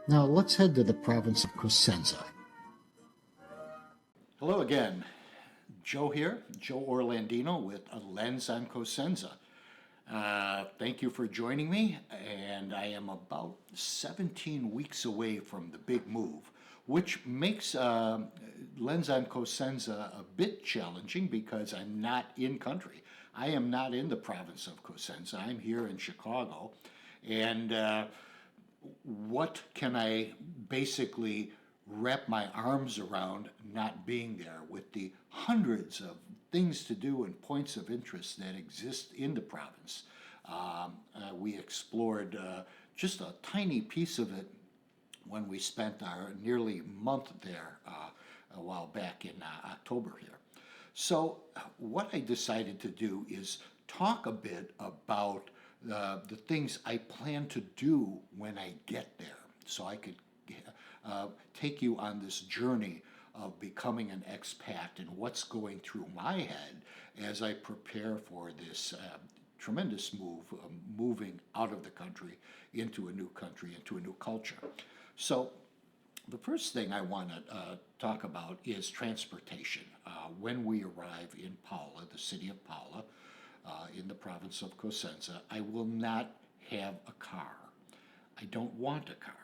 Now let's head to the province of Cosenza. Hello again. Joe here, Joe Orlandino with A Lens on Cosenza. Thank you for joining me, and I am about 17 weeks away from the big move, which makes Lens on Cosenza a bit challenging because I'm not in country. I am not in the province of Cosenza. I'm here in Chicago, and what can I basically wrap my arms around not being there with the hundreds of things to do and points of interest that exist in the province. We explored just a tiny piece of it when we spent our nearly month there a while back in October here. So, what I decided to do is talk a bit about the things I plan to do when I get there, so I could take you on this journey of becoming an expat and what's going through my head as I prepare for this tremendous move, moving out of the country, into a new culture. So, the first thing I want to talk about is transportation. When we arrive in Paula, the city of Paula, in the province of Cosenza, I will not have a car. I don't want a car.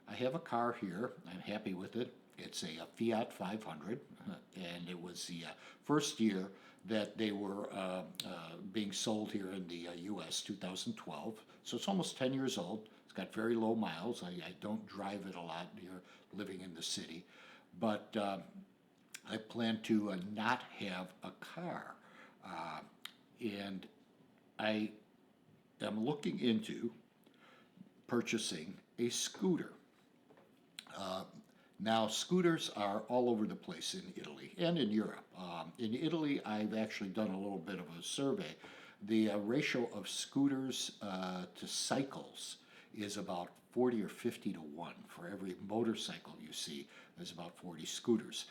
I have a car here. I'm happy with it. It's a Fiat 500, and it was the first year that they were being sold here in the U.S., 2012. So it's almost 10 years old. It's got very low miles. I don't drive it a lot here, living in the city. But I plan to not have a car. And I am looking into purchasing a scooter. Now, scooters are all over the place in Italy and in Europe. In Italy, I've actually done a little bit of a survey. The ratio of scooters to cycles is about 40 or 50 to 1. For every motorcycle you see, there's about 40 scooters.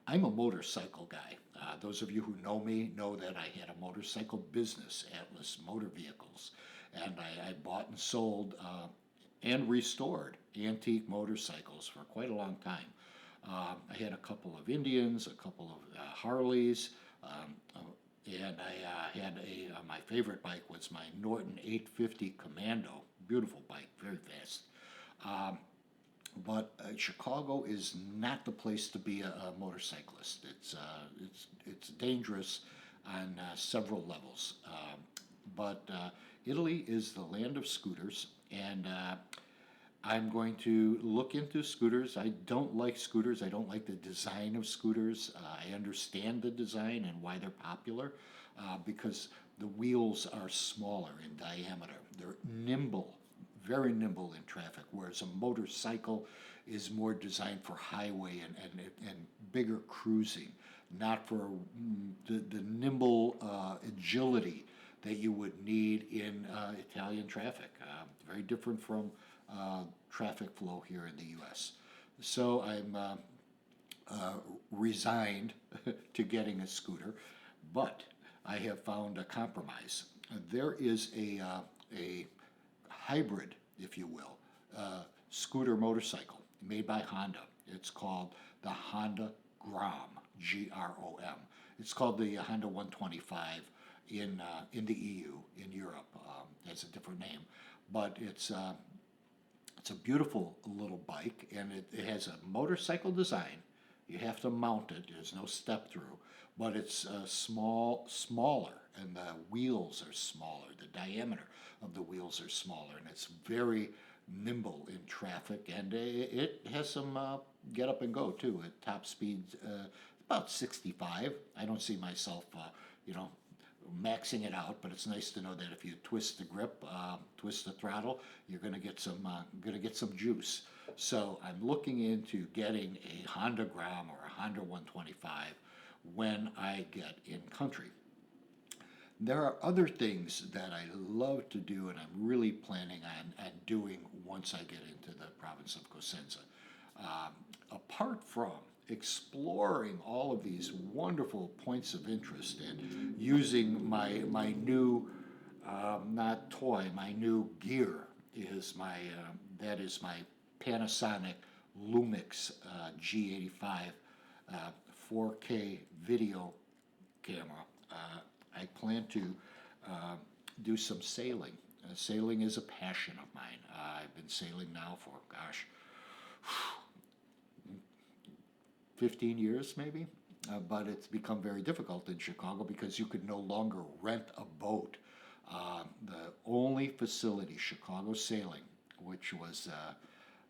I'm a motorcycle guy. Those of you who know me know that I had a motorcycle business, Atlas Motor Vehicles, and I bought and sold and restored antique motorcycles for quite a long time. I had a couple of Indians, a couple of Harleys, and I had my favorite bike was my Norton 850 Commando. Beautiful bike, very fast. But Chicago is not the place to be a motorcyclist. It's dangerous on several levels. But Italy is the land of scooters, and I'm going to look into scooters. I don't like scooters. I don't like the design of scooters. I understand the design and why they're popular because the wheels are smaller in diameter. They're nimble, very nimble in traffic, whereas a motorcycle is more designed for highway and bigger cruising, not for the nimble agility that you would need in Italian traffic. Very different from traffic flow here in the U.S. So I'm resigned to getting a scooter, but I have found a compromise. There is a hybrid, if you will, scooter motorcycle made by Honda. It's called the Honda Grom, Grom. It's called the Honda 125 in the EU, in Europe. Has a different name, but it's a beautiful little bike, and it has a motorcycle design. You have to mount it. There's no step through, but it's smaller, and the wheels are smaller. The diameter of the wheels are smaller, and it's very nimble in traffic, and it has some get up and go too. At top speeds, about 65. I don't see myself, maxing it out, but it's nice to know that if you twist the grip, twist the throttle, you're going to get some juice. So I'm looking into getting a Honda Gram or a Honda 125 when I get in country. There are other things that I love to do, and I'm really planning on doing once I get into the province of Cosenza. Apart from exploring all of these wonderful points of interest and using my new, not toy, my new gear is my that is my Panasonic Lumix G85 4K video camera. I plan to do some sailing. Sailing is a passion of mine. I've been sailing now for, gosh, 15 years maybe, but it's become very difficult in Chicago because you could no longer rent a boat. The only facility, Chicago Sailing, which was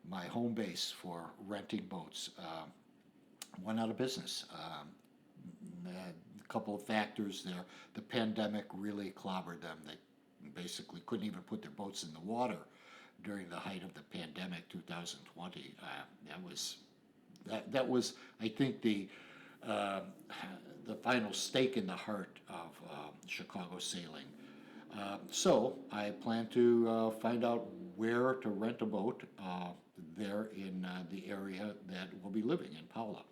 my home base for renting boats, went out of business. A couple of factors there. The pandemic really clobbered them. They basically couldn't even put their boats in the water during the height of the pandemic, 2020. That was, I think, the final stake in the heart of Chicago Sailing. So I plan to find out where to rent a boat there in the area that we'll be living in, Paola.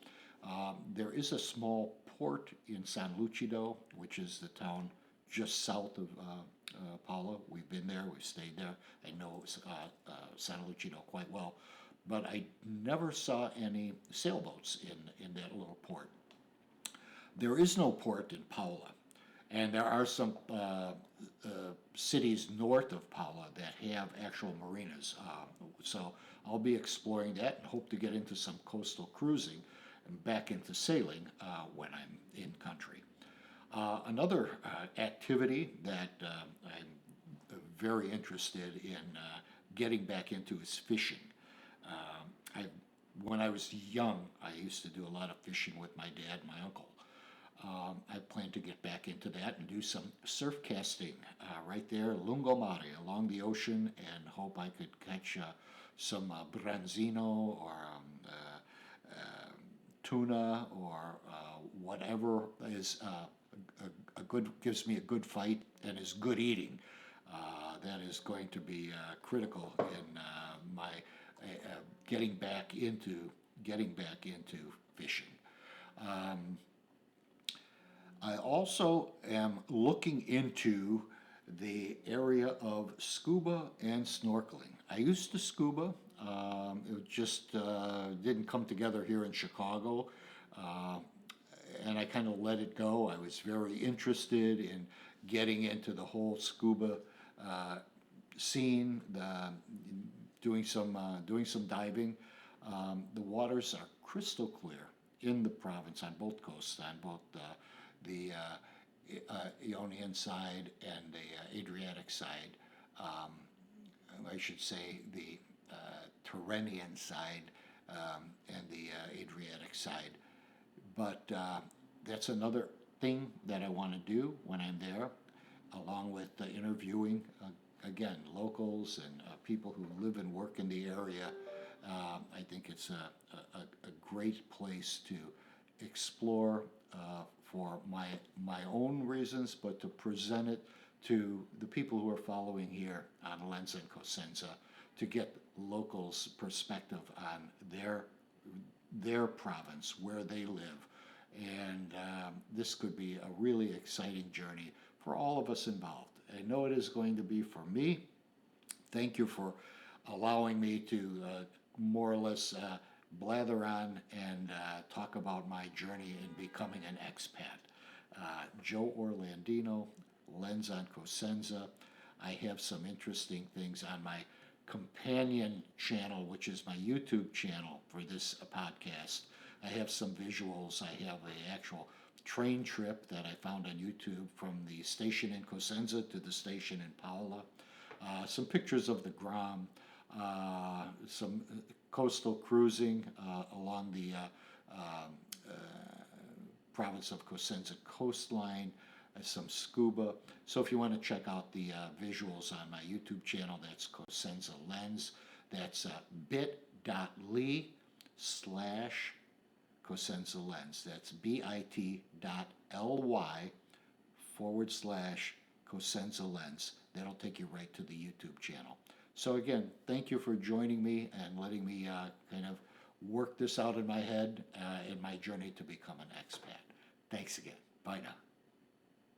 There is a small port in San Lucido, which is the town just south of Paola. We've been there, we've stayed there. I know San Lucido quite well, but I never saw any sailboats in that little port. There is no port in Paola, and there are some cities north of Paola that have actual marinas. So I'll be exploring that and hope to get into some coastal cruising and back into sailing when I'm in country. Another activity that I'm very interested in getting back into is fishing. When I was young, I used to do a lot of fishing with my dad and my uncle. I plan to get back into that and do some surf casting right there, lungomare, along the ocean, and hope I could catch some branzino or tuna or whatever is a good, gives me a good fight and is good eating. That is going to be critical in my getting back into fishing. I also am looking into the area of scuba and snorkeling. I used to scuba. It just didn't come together here in Chicago, and I kind of let it go. I was very interested in getting into the whole scuba scene, doing some diving. The waters are crystal clear in the province on both coasts, on both the Ionian side and the Adriatic side. I should say the Tyrrhenian side and the Adriatic side. But that's another thing that I want to do when I'm there, along with interviewing, again, locals and people who live and work in the area. I think it's a great place to explore for my own reasons, but to present it to the people who are following here on Lens and Cosenza to get locals' perspective on their province, where they live. And this could be a really exciting journey for all of us involved. I know it is going to be for me. Thank you for allowing me to more or less blather on and talk about my journey in becoming an expat. Joe Orlandino, Lens on Cosenza. I have some interesting things on my companion channel, which is my YouTube channel for this podcast. I have some visuals. I have an actual train trip that I found on YouTube from the station in Cosenza to the station in Paola. Some pictures of the Gram, some coastal cruising along the Province of Cosenza coastline, some scuba. So if you want to check out the visuals on my YouTube channel, that's Cosenza Lens. That's bit.ly/Cosenza Lens. That's bit.ly/Cosenza Lens. That'll take you right to the YouTube channel. So again, thank you for joining me and letting me kind of work this out in my head in my journey to become an expat. Thanks again. Bye now.